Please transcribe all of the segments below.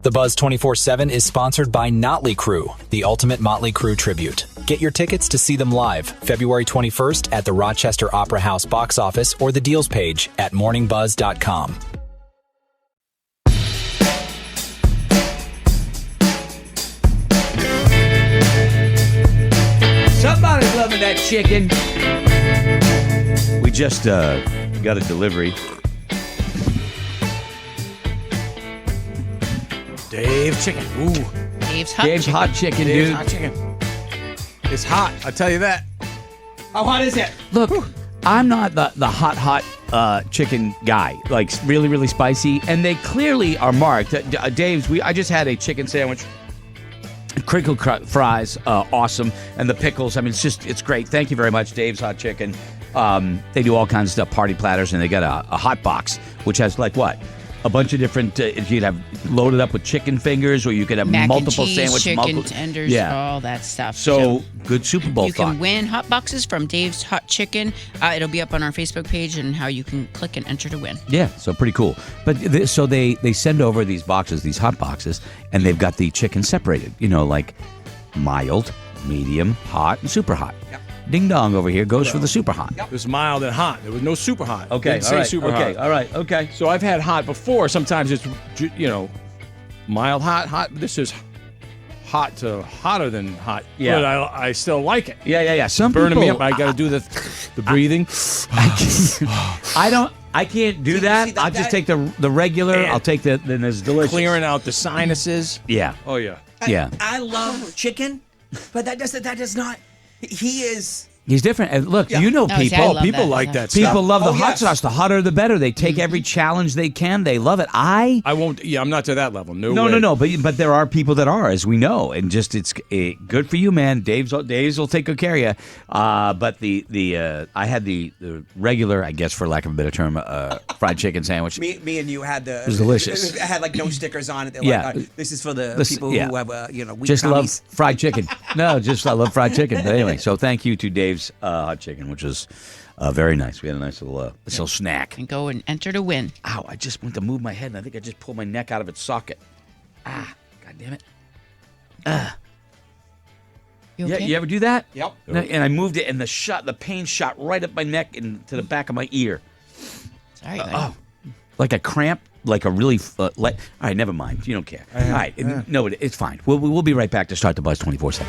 The Buzz 24/7 is sponsored by Motley Crue, the ultimate Motley Crue tribute. Get your tickets to see them live February 21st at the Rochester Opera House box office or the deals page at morningbuzz.com. Somebody's loving that chicken. We just got a delivery. Dave Chicken. Ooh. Dave's hot Dave's chicken. hot chicken, Dave's dude. hot chicken. It's hot, I tell you that. How hot is it? Look, I'm not the hot chicken guy. Like really, really spicy, and they clearly are marked. Dave's. I just had a chicken sandwich. Crinkle fries, awesome, and the pickles. I mean, it's great. Thank you very much, Dave's Hot Chicken. They do all kinds of stuff, party platters, and they got a hot box, which has like what? A bunch of different. You'd have loaded up with chicken fingers, or you could have Mac multiple and cheese, sandwich, chicken tenders, all that stuff. So good Super Bowl you thought. can win hot boxes from Dave's Hot Chicken. It'll be up on our Facebook page and how you can click and enter to win. Yeah, so pretty cool. But so they send over these boxes, these hot boxes, and they've got the chicken separated. You know, like mild, medium, hot, and super hot. Yep. Ding dong over here goes for the super hot. It was mild and hot. There was no super hot. Okay, Didn't all say right. super Okay, hot. all right. Okay. So I've had hot before. Sometimes it's, mild hot. This is hot to hotter than hot. Yeah. But I still like it. Yeah. Some Burning people, me up. I got to do the breathing. I can't do that. I'll just take the regular. And I'll take then there's delicious. Clearing out the sinuses. Yeah. Oh, yeah. Yeah. I love chicken, but that does not. He is. He's different. And look, you know Oh, see, I people. love People that. like that People stuff. love the Oh, hot yes. sauce. The hotter, the better. They take every challenge they can. They love it. I won't. Yeah, I'm not to that level. No. No. But there are people that are, as we know, and just it's good for you, man. Dave's will take good care of you. But I had the regular, I guess, for lack of a better term, fried chicken sandwich. Me and you had the. It was delicious. It had like no stickers on it. They're Yeah. like, this is for the Listen, people yeah. who have weak Just tummies. love fried chicken. No, just I love fried chicken. But anyway, so thank you to Dave's hot chicken, which was very nice. We had a nice little snack. And go and enter to win. Ow, I just went to move my head, and I think I just pulled my neck out of its socket. God damn it. You Yeah, okay? you ever do that? Yep. And I moved it, and the pain shot right up my neck and to the back of my ear. Sorry, buddy. Like a cramp, like a really, all right, never mind. You don't care. All right, no, it's fine. We'll be right back to start the Buzz 24/7.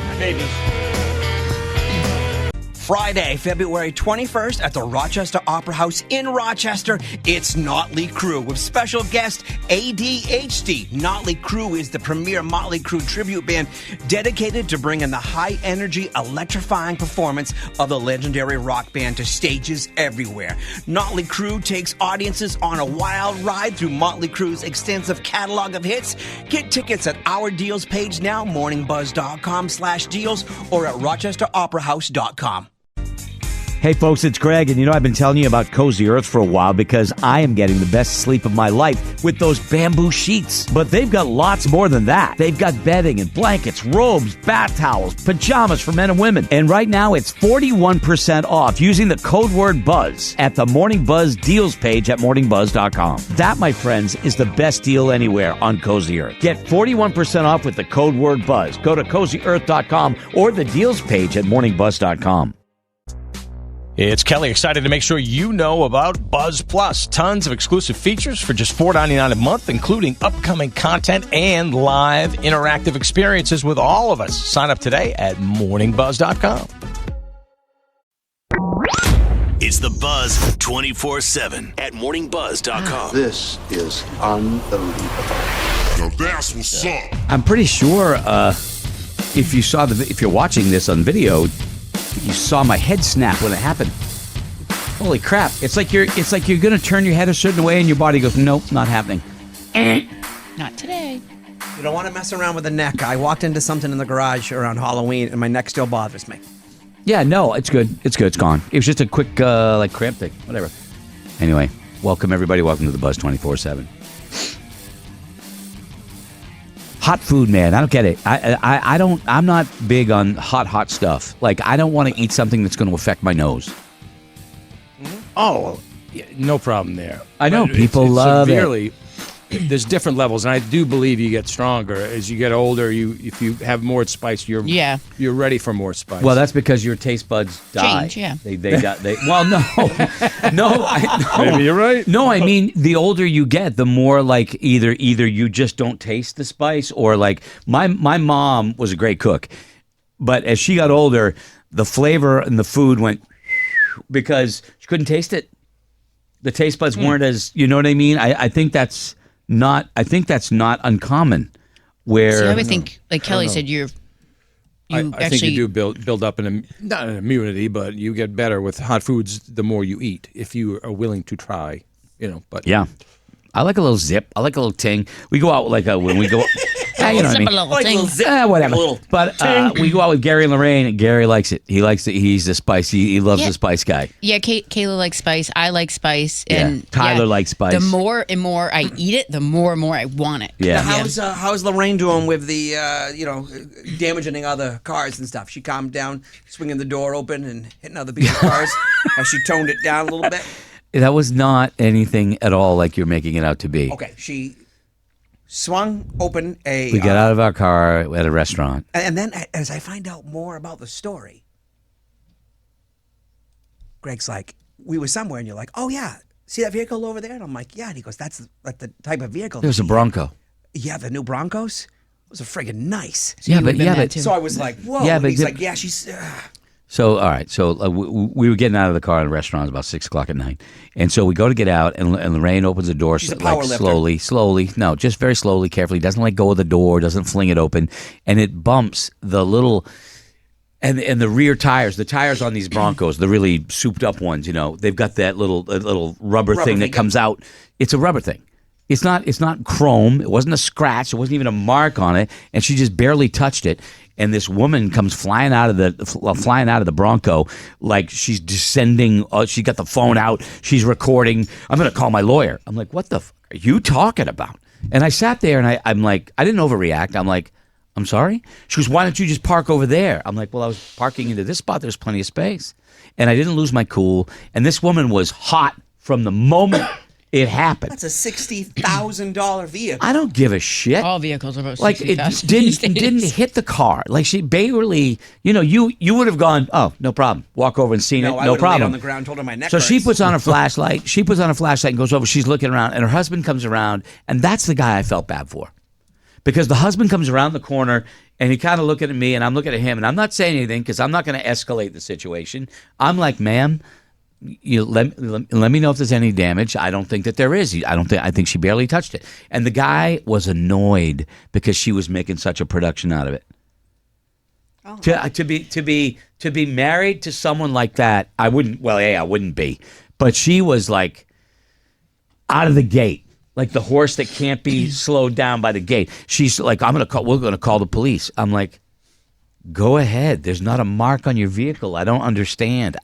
Friday, February 21st at the Rochester Opera House in Rochester, it's Motley Crue with special guest ADHD. Motley Crue is the premier Motley Crue tribute band dedicated to bringing the high-energy, electrifying performance of the legendary rock band to stages everywhere. Motley Crue takes audiences on a wild ride through Motley Crue's extensive catalog of hits. Get tickets at our deals page now, morningbuzz.com/deals, or at rochesteroperahouse.com. Hey folks, it's Greg, and I've been telling you about Cozy Earth for a while because I am getting the best sleep of my life with those bamboo sheets. But they've got lots more than that. They've got bedding and blankets, robes, bath towels, pajamas for men and women. And right now it's 41% off using the code word BUZZ at the Morning Buzz deals page at morningbuzz.com. That, my friends, is the best deal anywhere on Cozy Earth. Get 41% off with the code word BUZZ. Go to cozyearth.com or the deals page at morningbuzz.com. It's Kelly, excited to make sure you know about Buzz Plus. Tons of exclusive features for just $4.99 a month, including upcoming content and live interactive experiences with all of us. Sign up today at morningbuzz.com. It's the Buzz 24/7 at morningbuzz.com. This is unbelievable. Now that's what's up. I'm pretty sure if you're watching this on video, you saw my head snap when it happened. Holy crap! It's like you're gonna turn your head a certain way, and your body goes, "Nope, not happening." Not today. You don't want to mess around with the neck. I walked into something in the garage around Halloween, and my neck still bothers me. Yeah, no, it's good. It's good. It's gone. It was just a quick cramp thing. Whatever. Anyway, welcome everybody. Welcome to the Buzz 24/7. Hot food, man. I don't get it. I'm not big on hot stuff. Like, I don't want to eat something that's going to affect my nose. Oh, yeah, no problem there. I know, But people it's love it. severely there's different levels, and I do believe you get stronger as you get older. If you have more spice, you're ready for more spice. Well, that's because your taste buds die. Change, yeah. They well, no, no. Maybe you're right. No, I mean the older you get, the more like either you just don't taste the spice, or like my mom was a great cook, but as she got older, the flavor and the food went because she couldn't taste it. The taste buds weren't as, you know what I mean? I think that's not uncommon. Where See, I would think, like Kelly said, I think you do build up not an immunity, but you get better with hot foods the more you eat if you are willing to try. But yeah, I like a little zip. I like a little ting. We go out when we go. You know what I mean? Like a little zip. Whatever. Like a little but we go out with Gary and Lorraine, and Gary likes it. He likes it. He's the spice. He loves the spice guy. Yeah, Kayla likes spice. I like spice. And Tyler likes spice. The more and more I eat it, the more and more I want it. Yeah. Now, how's Lorraine doing with the damaging other cars and stuff? She calmed down, swinging the door open and hitting other people's cars. Has she toned it down a little bit? That was not anything at all like you're making it out to be. Okay, she swung open We got out of our car at a restaurant. And then as I find out more about the story, Greg's like, we were somewhere and you're like, oh yeah, see that vehicle over there? And I'm like, yeah. And he goes, that's like the type of vehicle. It was a Bronco. Yeah, the new Broncos. Those are friggin' nice. So I was like, whoa. Yeah, and but he's like, yeah, she's... So, all right. So we were getting out of the car in a restaurant. It was about 6 o'clock at night. And so we go to get out, and Lorraine opens the door slowly. No, just very slowly, carefully. Doesn't let go of the door, doesn't fling it open. And it bumps the little, and the rear tires, the tires on these Broncos, the really souped up ones, they've got that little rubber thing that comes out. It's a rubber thing. It's not chrome. It wasn't a scratch. It wasn't even a mark on it. And she just barely touched it. And this woman comes flying out of the Bronco like she's descending. She got the phone out. She's recording. I'm going to call my lawyer. I'm like, what the f are you talking about? And I sat there and I'm like, I didn't overreact. I'm like, I'm sorry? She goes, why don't you just park over there? I'm like, well, I was parking into this spot. There's plenty of space. And I didn't lose my cool. And this woman was hot from the moment it happened. That's a $60,000 vehicle. I don't give a shit. All vehicles are about $60,000. Like it didn't hit the car. Like she barely, you would have gone, oh, no problem. Walk over and seen it, I no problem. Laid on the ground, told her my neck so hurts. she puts on a flashlight. And goes over. She's looking around, and her husband comes around, and that's the guy I felt bad for, because the husband comes around the corner and he kind of looking at me, and I'm looking at him, and I'm not saying anything because I'm not going to escalate the situation. I'm like, ma'am, let me know if there's any damage. I don't think that there is. I think she barely touched it. And the guy was annoyed because she was making such a production out of it. Oh. To be married to someone like that, I wouldn't. Well, I wouldn't be. But she was like out of the gate, like the horse that can't be slowed down by the gate. She's like, we're gonna call the police. I'm like, go ahead. There's not a mark on your vehicle. I don't understand.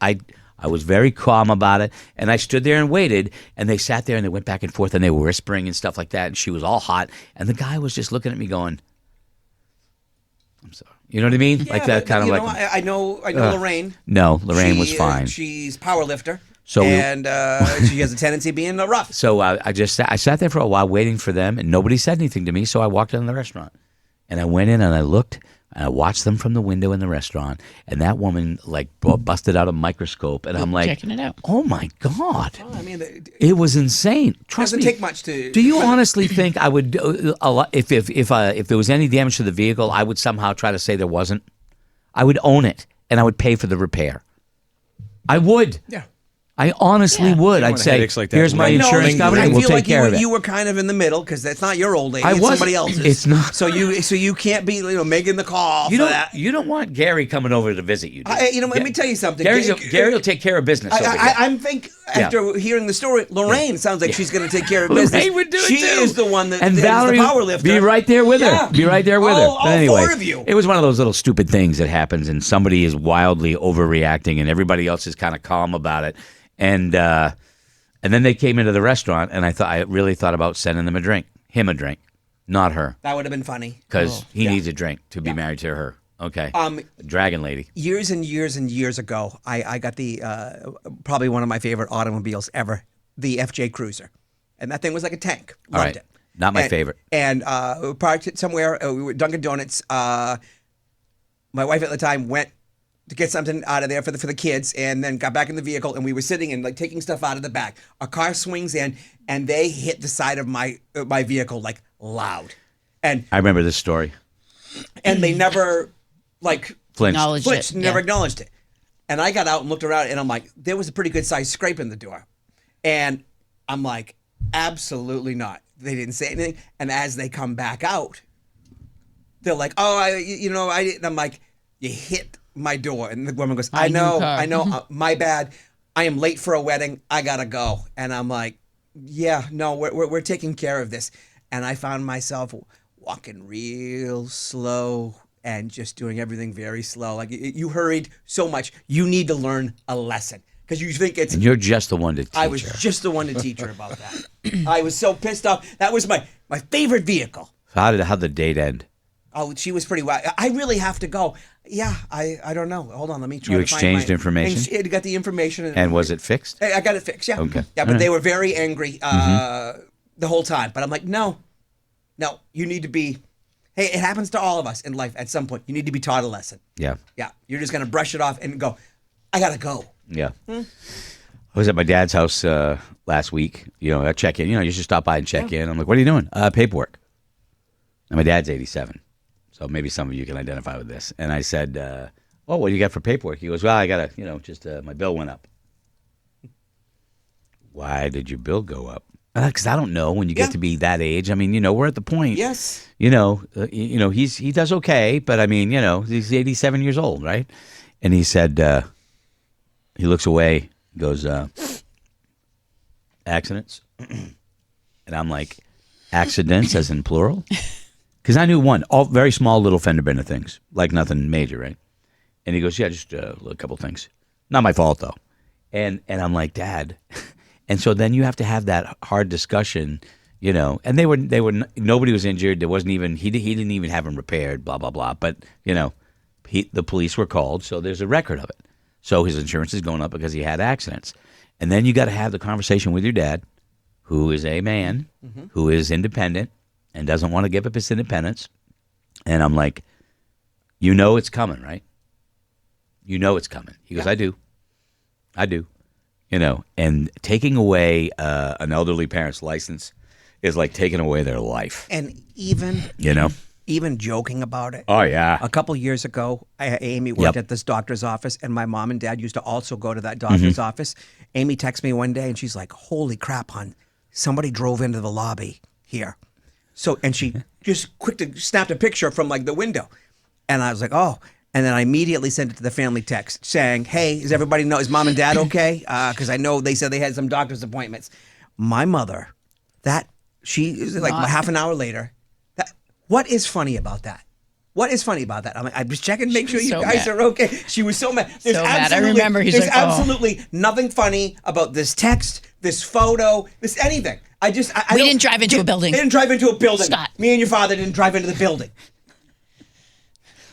I was very calm about it, and I stood there and waited, and they sat there and they went back and forth, and they were whispering and stuff like that, and she was all hot, and the guy was just looking at me going, I'm sorry. You know what I mean? Yeah, like that kind of like... I know Lorraine. No, Lorraine was fine. She's power lifter, so and she has a tendency of being rough. So I sat there for a while waiting for them, and nobody said anything to me, so I walked in the restaurant, and I went in and I looked, and I watched them from the window in the restaurant, and that woman like busted out a microscope, and I'm like, checking it out. Oh my God! Well, I mean, it was insane. Trust me. Doesn't take much to. Do you honestly think I would if there was any damage to the vehicle, I would somehow try to say there wasn't? I would own it, and I would pay for the repair. I would. Yeah. I honestly would. I'd say, like that. here's my insurance company, we'll take care of it. You were kind of in the middle because that's not your old lady. I it's was. Somebody else's. It's not. So you can't be making the call for that. You don't want Gary coming over to visit you. Let me tell you something. Gary will take care of business over here. I think after hearing the story, Lorraine sounds like she's going to take care of business. Lorraine would do it She too. is the one that and is Valerie, the power lifter. Be right there with her. Be right there with her. All But anyway, 4 of you. It was one of those little stupid things that happens, and somebody is wildly overreacting, and everybody else is kind of calm about it. And then they came into the restaurant, and I really thought about sending him a drink, not her, That would have been funny. because he needs a drink to be married to her. Okay, Dragon Lady. Years and years and years ago, I got the probably one of my favorite automobiles ever, the FJ Cruiser, and that thing was like a tank. Loved it. Not my favorite. And we parked somewhere. We were at Dunkin' Donuts. My wife at the time went to get something out of there for the kids, and then got back in the vehicle, and we were sitting and like taking stuff out of the back. A car swings in, and they hit the side of my vehicle like loud. And I remember this story. And they never like flinched. Never acknowledged it. And I got out and looked around, and I'm like, there was a pretty good sized scrape in the door. And I'm like, absolutely not. They didn't say anything. And as they come back out, they're like, oh, I didn't. I'm like, you hit my door. And the woman goes, I know, my bad. I am late for a wedding. I gotta go. And I'm like, yeah, no, we're taking care of this. And I found myself walking real slow and just doing everything very slow. Like you hurried so much. You need to learn a lesson because you think it's. And you're just the one to teach her. I was just the one to teach her about that. I was so pissed off. That was my favorite vehicle. So how'd the date end? Oh, she was pretty wild. I really have to go. Yeah, I don't know. Hold on, let me try. You exchanged information? And got the information. And was it fixed? I got it fixed, yeah. Okay. Yeah, but they were very angry the whole time. But I'm like, no, you need to be, hey, it happens to all of us in life at some point. You need to be taught a lesson. Yeah. Yeah, you're just going to brush it off and go, I got to go. Yeah. I was at my dad's house last week. I check in. You should stop by and check in. I'm like, what are you doing? Paperwork. And my dad's 87. So maybe some of you can identify with this. And I said, well, what do you got for paperwork? He goes, well, I got to, just my bill went up. Why did your bill go up? Because I don't know when you get to be that age. I mean, we're at the point. Yes. He does okay, but I mean, he's 87 years old, right? And he said, he looks away, goes, accidents. And I'm like, accidents as in plural? Because I knew one, all very small little fender bender things, like nothing major, right? And he goes, yeah, just a couple things. Not my fault, though. And I'm like, Dad. And so then you have to have that hard discussion, and they were nobody was injured. There wasn't even, he didn't even have him repaired, blah, blah, blah. But, the police were called, so there's a record of it. So his insurance is going up because he had accidents. And then you got to have the conversation with your dad, who is a man, who is independent, and doesn't want to give up his independence. And I'm like, it's coming, right? It's coming. He goes, I do. And taking away an elderly parent's license is like taking away their life. And even, even joking about it. Oh, yeah. A couple years ago, Amy worked at this doctor's office, and my mom and dad used to also go to that doctor's office. Amy texted me one day, and she's like, holy crap, hon. Somebody drove into the lobby here. So, and she just quickly snapped a picture from like the window. And I was like, oh. And then I immediately sent it to the family text saying, hey, does everybody know, is mom and dad okay? Because I know they said they had some doctor's appointments. My mother, she is like half an hour later. What is funny about that? What is funny about that? I'm just checking to make sure you guys are okay. She was so mad. There's mad. I remember there's absolutely nothing funny about this text, this photo, this anything. We didn't drive into a building. They didn't drive into a building. Scott. Me and your father didn't drive into the building.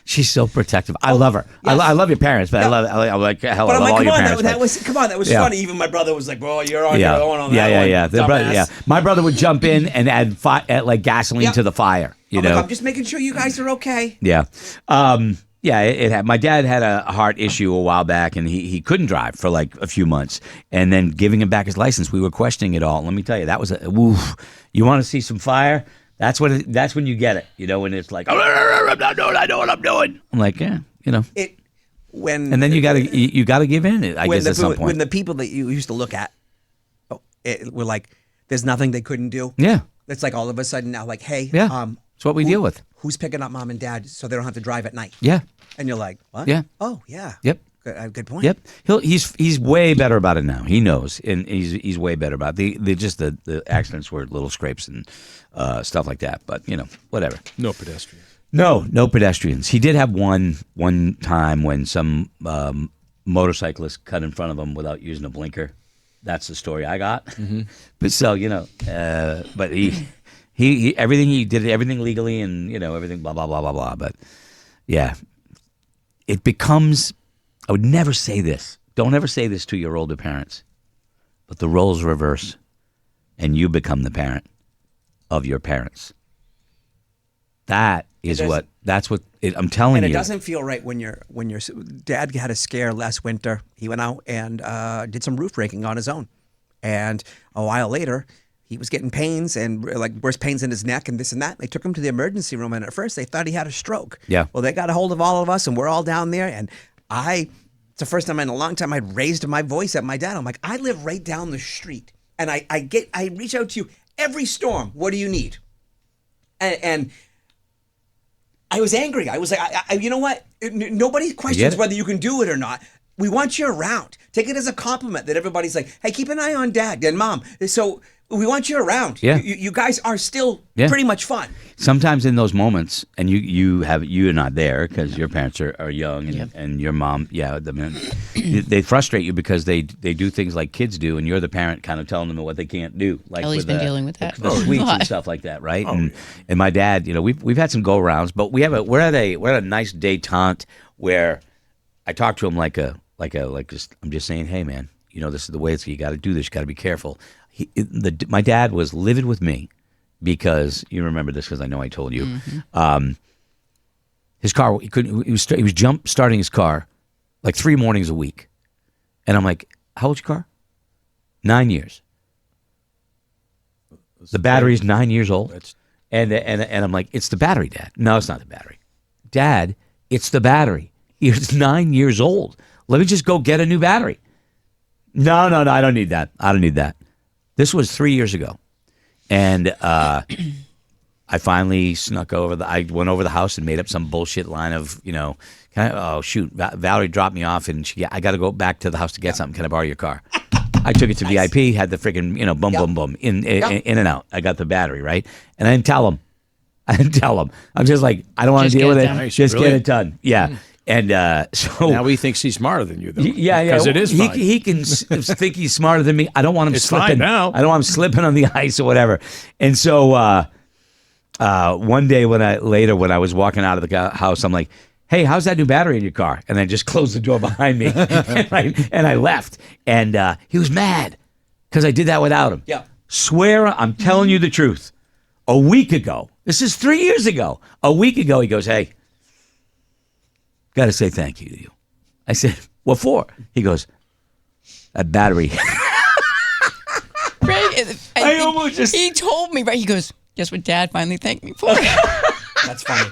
She's so protective. I love her. Yes. I love your parents, but I like hell. But I'm like, come on, that was funny. Even my brother was like, "Bro, you're on your own on that one." Yeah. My brother would jump in and add like gasoline to the fire. I'm just making sure you guys are okay. Yeah. It had. My dad had a heart issue a while back, and he couldn't drive for like a few months. And then giving him back his license, we were questioning it all. Let me tell you, that was you want to see some fire? That's when you get it, when it's like, I'm not doing, I know what I'm doing. I'm like, yeah, and then you gotta give in. I guess at some point when the people that you used to look at, were like, there's nothing they couldn't do. Yeah, it's like all of a sudden now, like, hey, it's what we deal with. Who's picking up mom and dad so they don't have to drive at night? Yeah, and you're like, what? Yeah. Oh, yeah. Yep. Good point. Yep. He's way better about it now. He knows, and he's way better about it. The accidents were little scrapes and stuff like that. But whatever. No pedestrians. No pedestrians. He did have one time when some motorcyclist cut in front of him without using a blinker. That's the story I got. Mm-hmm. But so but he everything he did everything legally and everything blah blah blah blah blah. But yeah, it becomes. I would never say this. Don't ever say this to your older parents. But the roles reverse, and you become the parent. of your parents. That's what I'm telling you. And it doesn't feel right when your dad had a scare last winter. He went out and did some roof raking on his own. And a while later, he was getting pains and like worse pains in his neck and this and that. They took him to the emergency room, and at first they thought he had a stroke. Yeah. Well, they got a hold of all of us, and we're all down there. And it's the first time in a long time I'd raised my voice at my dad. I'm like, I live right down the street, and I reach out to you every storm. What do you need? And I was angry. I was like, you know what? Nobody questions whether you can do it or not. We want you around. Take it as a compliment that everybody's like, hey, keep an eye on Dad and Mom. So we want you around. Yeah. You guys are still pretty much fun. Sometimes in those moments, and you're not there because your parents are young, and your mom, they frustrate you because they do things like kids do, and you're the parent kind of telling them what they can't do. Like Ellie's been dealing with that. The sweets and stuff like that, right? And my dad, we've had some go rounds, but we're at a nice detente where I talk to him I'm just saying, hey man, this is the way you got to do this. You got to be careful. My dad was livid with me because you remember this because I know I told you. Mm-hmm. His car, he was jump starting his car like 3 mornings a week, and I'm like, how old's your car? 9 years. The battery's 9 years old, and I'm like, it's the battery, Dad. No, it's not the battery, Dad. It's the battery. It's 9 years old. Let me just go get a new battery. No, I don't need that. This was 3 years ago, and I finally snuck over. I went over the house and made up some bullshit line of, Valerie dropped me off, and I got to go back to the house to get something. Can I borrow your car? I took it to VIP, had the freaking, boom, in and out. I got the battery, right? And I didn't tell him. I'm just like, I don't want to deal with it. Nice, just get it done. Yeah. And so now he thinks he's smarter than you, though. Yeah, because it is fine. He can think he's smarter than me. I don't want him slipping. Fine now. I don't want him slipping on the ice or whatever. And so one day when I was walking out of the house, I'm like, "Hey, how's that new battery in your car?" And I just closed the door behind me, and I left. And he was mad because I did that without him. Yeah, swear I'm telling you the truth. A week ago, this is 3 years ago. A week ago, he goes, "Hey, got to say thank you to you." I said, "What for?" He goes, "That battery." Right? He told me, right? He goes, "Guess what Dad finally thanked me for?" That's funny.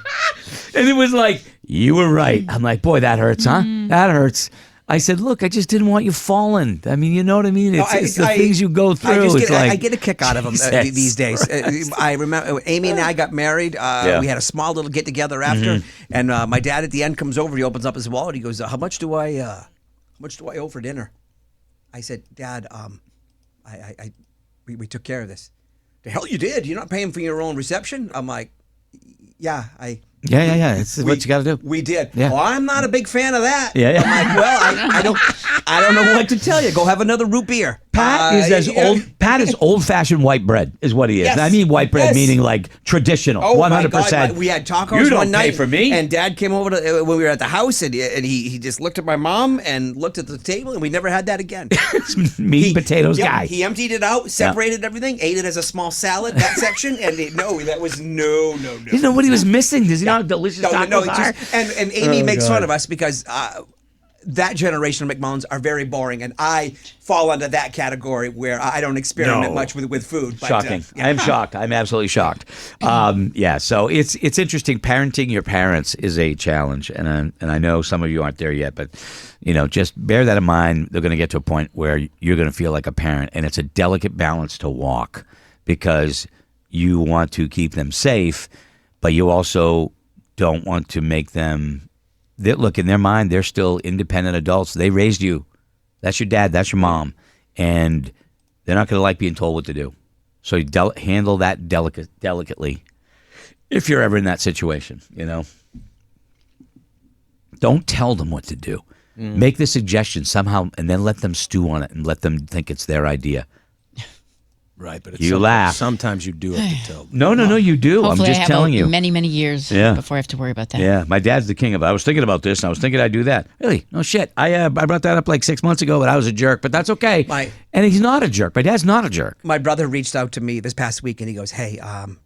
And it was like, you were right. I'm like, boy, that hurts, huh? That hurts. I said, look, I just didn't want you falling. I mean, you know what I mean? It's the things you go through. I get a kick out of them these days. I remember Amy and I got married. We had a small little get together after, and my dad at the end comes over. He opens up his wallet. He goes, "How much do I owe for dinner?" I said, "Dad, we took care of this." "The hell you did? You're not paying for your own reception?" I'm like, "Yeah, Yeah. It's what you got to do. We did." Yeah. "Well, I'm not a big fan of that." Yeah. I'm like, "Well, I don't know what to tell you. Go have another root beer." Pat is old-fashioned white bread, is what he is. Yes. And I mean white bread meaning like traditional, 100%. My God, we had tacos you don't one night pay for me. and Dad came over when we were at the house, and he just looked at my mom and looked at the table, and we never had that again. Meat and potatoes guy. He emptied it out, separated everything, ate it as a small salad, that section, and that was no. You know what he was missing? Does he know how delicious tacos are? And Amy makes fun of us because that generation of McMullins are very boring, and I fall under that category where I don't experiment much with food. But, shocking. I'm shocked. I'm absolutely shocked. So it's interesting. Parenting your parents is a challenge, and I know some of you aren't there yet, but just bear that in mind. They're going to get to a point where you're going to feel like a parent, and it's a delicate balance to walk because you want to keep them safe, but you also don't want to make them. Look, in their mind, they're still independent adults. They raised you. That's your dad. That's your mom. And they're not going to like being told what to do. So you handle that delicately if you're ever in that situation, Don't tell them what to do. Make the suggestion somehow and then let them stew on it and let them think it's their idea. Right, but you laugh. Sometimes you do have to tell them. No, you do. Hopefully I'm just telling you. Many, many years before I have to worry about that. Yeah, my dad's the king of it. I was thinking about this, and I was thinking I'd do that. Really? No shit. I brought that up like 6 months ago, but I was a jerk. But that's okay. And he's not a jerk. My dad's not a jerk. My brother reached out to me this past week, and he goes, hey,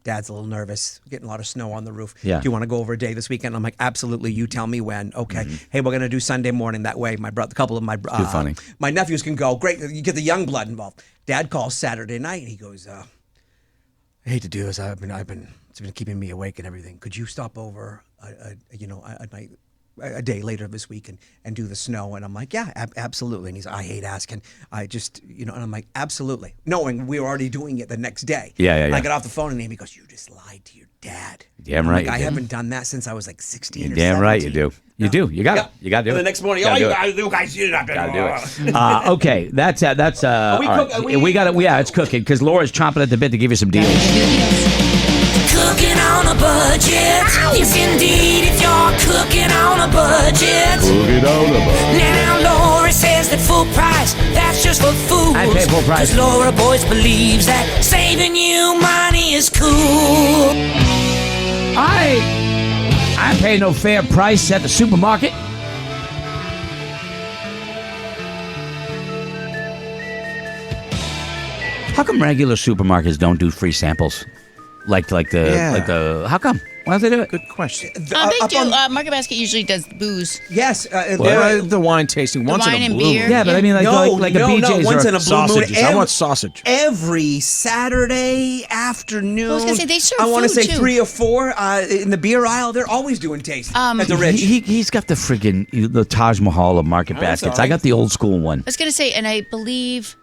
Dad's a little nervous. We're getting a lot of snow on the roof. Yeah. Do you want to go over a day this weekend? I'm like, absolutely. You tell me when. Okay. Hey, we're going to do Sunday morning. That way, a couple of my funny. My nephews can go. Great. You get the young blood involved. Dad calls Saturday night, and he goes, I hate to do this. It's been keeping me awake and everything. Could you stop over, a day later this week and do the snow? And I'm like, yeah, absolutely. And he's like, I hate asking. I just, and I'm like, absolutely. Knowing we were already doing it the next day. Yeah. I got off the phone and Amy goes, you just lied to your dad. Damn right. I haven't done that since I was like 16 or 17. Damn right you do. You do. You got it. You got to do it. And the next morning, you guys, you're not gotta do it. Okay, that's all right. We got it. Yeah, it's cooking because Laura's chomping at the bit to give you some deals. Cooking on a budget. Yes, indeed, if you're cooking on a budget. Cooking on a budget. Now, Laura says that full price, that's just for fools. I pay full price. 'Cause Laura Boyce believes that saving you money is cool. I pay no fair price at the supermarket. How come regular supermarkets don't do free samples? Like the how come? Why don't they do it? Good question. They do. Market Basket usually does booze. Yes. The wine tasting once wine in a and blue beer. moon. Yeah, but I mean, like a BJ's once or in a blue sausages. moon. I want sausage. Every Saturday afternoon. I was gonna say, they serve I want to food, say too. 3 or 4 in the beer aisle. They're always doing tasting at the Ridge. He's got the friggin' the Taj Mahal of market baskets. sorry. I got the old school one. I was going to say, and I believe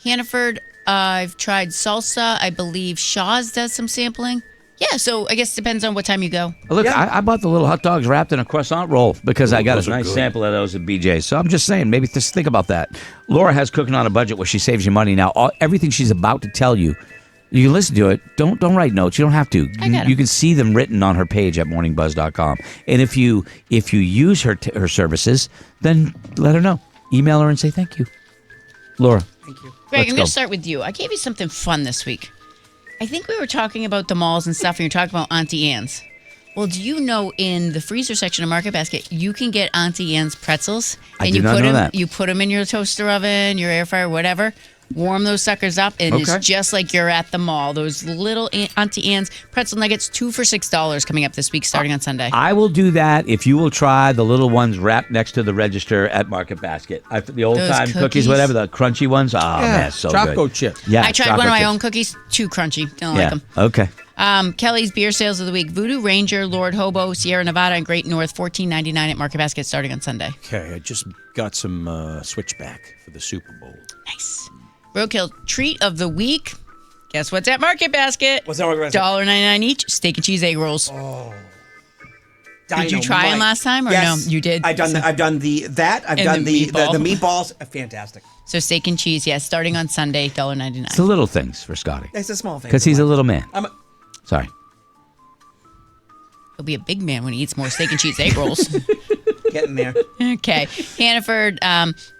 Hannaford, I've tried salsa. I believe Shaw's does some sampling. Yeah, so I guess it depends on what time you go. Look, I bought the little hot dogs wrapped in a croissant roll because I got a nice sample of those at BJ's. So I'm just saying, maybe just think about that. Laura has Cooking on a Budget where she saves you money. Now, everything she's about to tell you, you can listen to it. Don't write notes. You don't have to. You can see them written on her page at morningbuzz.com. And if you use her services, then let her know. Email her and say thank you. Laura. Thank you. Greg, I'm going to start with you. I gave you something fun this week. I think we were talking about the malls and stuff, and you're talking about Auntie Anne's. Well, do you know in the freezer section of Market Basket, you can get Auntie Anne's pretzels, and you put them in your toaster oven, your air fryer, whatever. Warm those suckers up, and it's just like you're at the mall. Those little Auntie Anne's pretzel nuggets, 2 for $6 coming up this week, starting on Sunday. I will do that if you will try the little ones wrapped next to the register at Market Basket. The old-time cookies, whatever, the crunchy ones. Oh, man, so good. Choco chip. Yeah, I tried one of my own cookies, too crunchy. Don't like them. Okay. Kelly's beer sales of the week: Voodoo Ranger, Lord Hobo, Sierra Nevada, and Great North, $14.99 at Market Basket, starting on Sunday. Okay, I just got some Switchback for the Super Bowl. Nice. Roadkill treat of the week. Guess what's at Market Basket? What's that Market Basket? $1.99 each. Steak and cheese egg rolls. Oh. Did you try them last time or no? You did. I've done the meatballs. Fantastic. So steak and cheese, yes, starting on Sunday, $1.99. It's the little things for Scotty. It's a small thing. Because he's a little man. Sorry. He'll be a big man when he eats more steak and cheese egg rolls. Getting there. Okay. Hannaford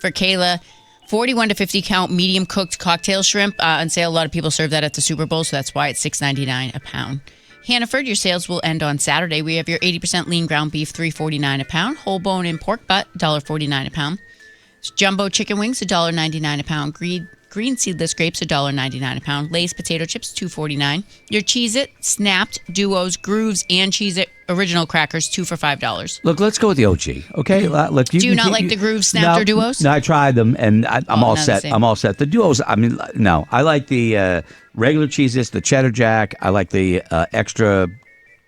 for Kayla. 41 to 50 count medium cooked cocktail shrimp on sale. A lot of people serve that at the Super Bowl, so that's why it's $6.99 a pound. Hannaford, your sales will end on Saturday. We have your 80% lean ground beef, $3.49 a pound. Whole bone in pork butt, $1.49 a pound. Jumbo chicken wings, $1.99 a pound. Green seedless grapes, $1.99 a pound. Lay's potato chips, $2.49. Your Cheez-It, Snapped, Duos, Grooves, and Cheez-It original crackers, 2 for $5. Look, let's go with the OG, okay? Look, do you not like the Grooves, Snapped, or Duos? No, I tried them, and I'm all set. I'm all set. The Duos, I mean, no. I like the regular Cheez-Its, the Cheddar Jack. I like the extra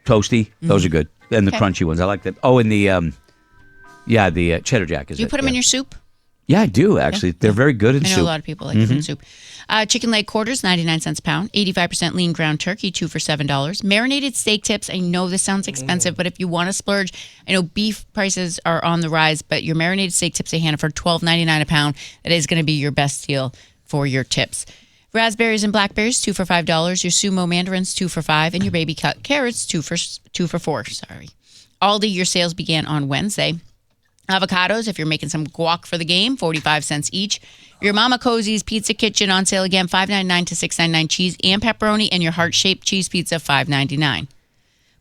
toasty. Those are good. And the crunchy ones. I like that. Oh, and the Cheddar Jack is Do you put them in your soup? Yeah, I do, actually. Yeah. They're very good in soup. I know a lot of people like them in soup. Chicken leg quarters, 99 cents a pound. 85% lean ground turkey, 2 for $7. Marinated steak tips. I know this sounds expensive, but if you want to splurge, I know beef prices are on the rise, but your marinated steak tips at Hannaford, $12.99 a pound. That is going to be your best deal for your tips. Raspberries and blackberries, 2 for $5. Your sumo mandarins, 2 for $5. And your baby cut carrots, 2 for $4. Sorry. Aldi, your sales began on Wednesday. Avocados, if you're making some guac for the game, 45 cents each. Your Mama Cozy's Pizza Kitchen on sale again, $5.99 to $6.99 cheese and pepperoni, and your heart-shaped cheese pizza, $5.99.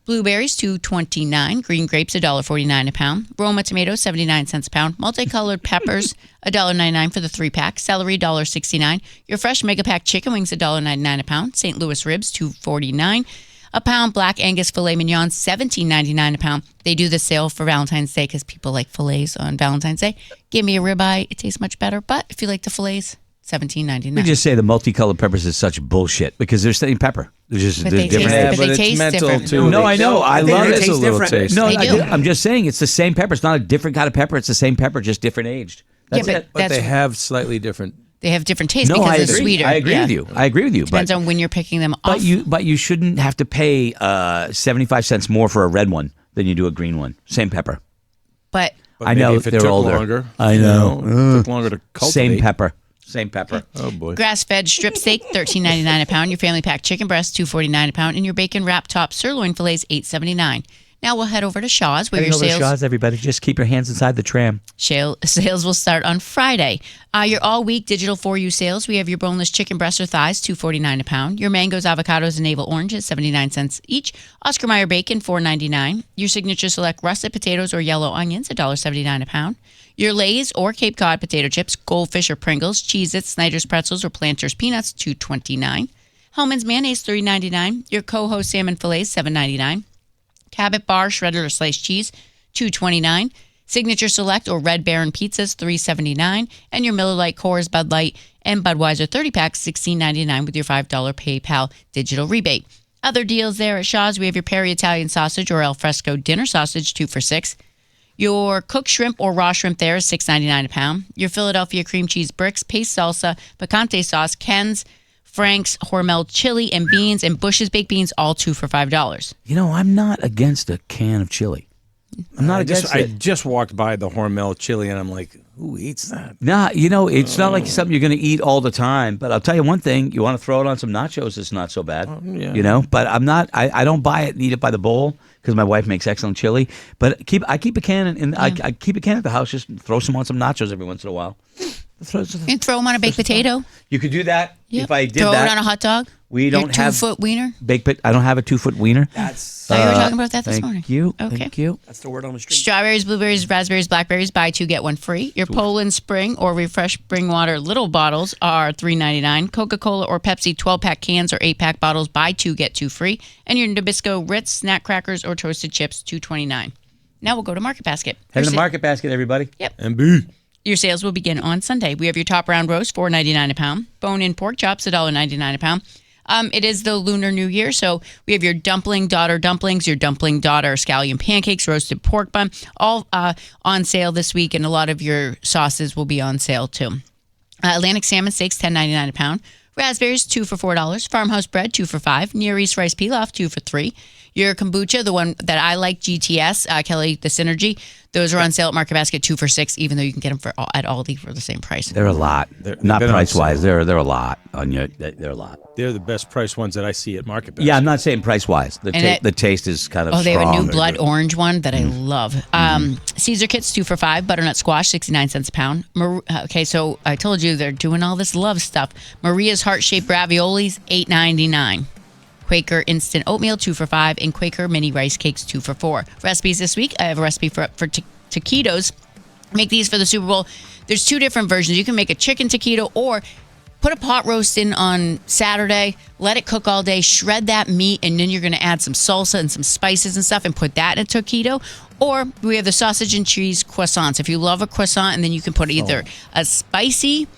Blueberries, $2.29. Green grapes, $1.49 a pound. Roma tomatoes, 79 cents a pound. Multicolored peppers, $1.99 for the 3-pack. Celery, $1.69. Your fresh mega pack chicken wings, $1.99 a pound. St. Louis ribs, $2.49 a pound. Black Angus filet mignon, $17.99 a pound. They do the sale for Valentine's Day because people like fillets on Valentine's Day. Give me a ribeye. It tastes much better. But if you like the fillets, $17.99. We just say the multicolored peppers is such bullshit because they're same pepper. They're just But they different. taste- but they it's taste mental different. too. No, I know. I love they it. taste a little different. taste. No, They do. I'm just saying it's the same pepper. It's not a different kind of pepper. It's the same pepper, just different aged. That's Yeah, it. But they have slightly different. They have different tastes No, because I it's agree. sweeter. I agree Yeah. with you. I agree with you. Depends on when you're picking them off. But you shouldn't have to pay 75 cents more for a red one than you do a green one. Same pepper. But But I maybe know if it they're took older. longer. I know. It took longer to cultivate. Same pepper. Same pepper. Oh boy. grass-fed strip steak, $13.99 a pound. Your family pack chicken breast, $2.49 a pound. And your bacon wrap top sirloin fillets, $8.79. Now we'll head over to Shaw's, where Heading your over to sales Shaw's, everybody. Just keep your hands inside the tram. sales will start on Friday. Your all-week digital for you sales. We have your boneless chicken breast or thighs, $2.49 a pound. Your mangoes, avocados, and navel oranges, 79 cents each. Oscar Mayer bacon, $4.99. Your signature select russet potatoes or yellow onions, $1.79 a pound. Your Lay's or Cape Cod potato chips, Goldfish or Pringles, Cheez-Its, Snyder's pretzels, or Planters peanuts, $2.29. Hellman's mayonnaise, $3.99. Your Coho salmon fillets, $7.99. Cabot bar, shredded or sliced cheese, $2.29. Signature Select or Red Baron pizzas, $3.79. And your Miller Lite, Coors, Bud Light, and Budweiser 30-packs, $16.99 with your $5 PayPal digital rebate. Other deals there at Shaw's, we have your Perry Italian sausage or Al Fresco dinner sausage, 2 for $6. Your cooked shrimp or raw shrimp there is $6.99 a pound. Your Philadelphia cream cheese bricks, paste salsa, picante sauce, Ken's, Frank's, Hormel chili and beans, and Bush's baked beans, all 2 for $5. You know, I'm not against a can of chili. I'm not against I it. just walked by the Hormel chili and I'm like, who eats that? Nah, you know, it's not like something you're going to eat all the time. But I'll tell you one thing: you want to throw it on some nachos, it's not so bad. Yeah. You know, but I'm not. I don't buy it and eat it by the bowl because my wife makes excellent chili. But I keep a can and I keep a can at the house. Just throw some on some nachos every once in a while. And throw them on a baked potato. You could do that Yep. if I did throw that. it on a hot dog. We Your don't have 2-foot wiener. baked. I don't have a 2-foot wiener. That's Oh, you were talking about that this morning. Thank you. Okay. Thank you. the word on the street. Strawberries, blueberries, raspberries, blackberries, buy 2, get 1 free. Your Poland Spring or Refresh Spring Water little bottles are $3.99. Coca-Cola or Pepsi 12-pack cans or 8-pack bottles, buy 2, get 2 free. And your Nabisco Ritz snack crackers or toasted chips, $2.29. Now we'll go to Market Basket. Head in the market basket, everybody. Yep. MB. Your sales will begin on Sunday. We have your top round roast, $4.99 a pound. Bone-in pork chops, $1.99 a pound. It is the Lunar New Year, so we have your dumpling daughter dumplings, your dumpling daughter scallion pancakes, roasted pork bun, all on sale this week, and a lot of your sauces will be on sale too. Atlantic salmon steaks, $10.99 a pound. Raspberries, 2 for $4. Farmhouse bread, 2 for $5. Near East rice pilaf, 2 for $3. Your kombucha, the one that I like, GTS, Kelly, the Synergy, those are on sale at Market Basket, 2 for $6, even though you can get them at Aldi for the same price. They're a lot. Not been on price wise. sale. They're a lot on your. They're a lot. They're the best priced ones that I see at Market Basket. Yeah, I'm not saying price wise. And The taste is kind of. Oh, they have a strong. new blood orange one that I love. Caesar kits, 2 for $5. Butternut squash, 69 cents a pound. Okay, so I told you they're doing all this love stuff. Maria's heart-shaped raviolis, $8.99. Quaker instant oatmeal, 2 for $5. And Quaker mini rice cakes, 2 for $4. Recipes this week. I have a recipe for taquitos. Make these for the Super Bowl. There's 2 different versions. You can make a chicken taquito or put a pot roast in on Saturday, let it cook all day, shred that meat, and then you're going to add some salsa and some spices and stuff and put that in a taquito. Or we have the sausage and cheese croissants. If you love a croissant, and then you can put either a spicy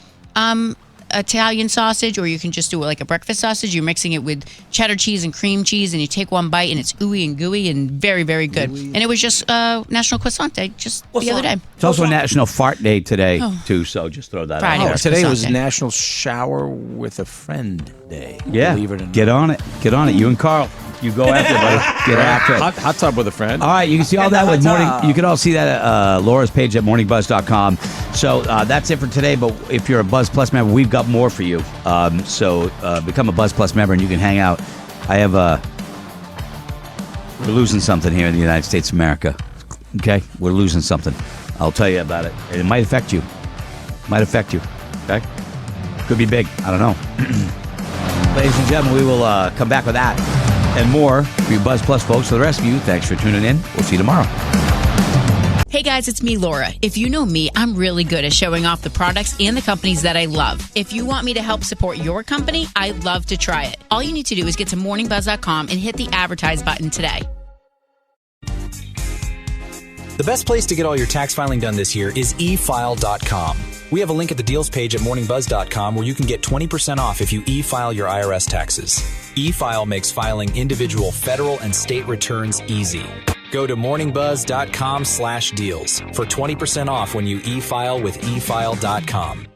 Italian sausage, or you can just do it like a breakfast sausage. You're mixing it with cheddar cheese and cream cheese, and you take one bite, and it's ooey and gooey and very, very good. And it was just National Croissant Day just the other day. It's also National Fart Day today too. So just throw that Friday. out there. Today was Croissant Day. National Shower with a Friend Day. Yeah, Believe it or not. get on it. Get on it. You and Carl. You go after it, buddy. Get after it. Hot tub with a friend. All right, you can see all that with morning. You can all see that at Laura's page at morningbuzz.com. So that's it for today. But if you're a Buzz Plus member, we've got more for you. So become a Buzz Plus member and you can hang out. I have we're losing something here in the United States of America. Okay, we're losing something. I'll tell you about it. And it might affect you. Okay? Could be big. I don't know. Ladies and gentlemen, we will come back with that and more for you Buzz Plus folks. For the rest of you, thanks for tuning in. We'll see you tomorrow. Hey guys, it's me, Laura. If you know me, I'm really good at showing off the products and the companies that I love. If you want me to help support your company, I'd love to try it. All you need to do is get to morningbuzz.com and hit the advertise button today. The best place to get all your tax filing done this year is efile.com. We have a link at the deals page at morningbuzz.com where you can get 20% off if you e-file your IRS taxes. E-file makes filing individual federal and state returns easy. Go to morningbuzz.com/deals for 20% off when you e-file with efile.com.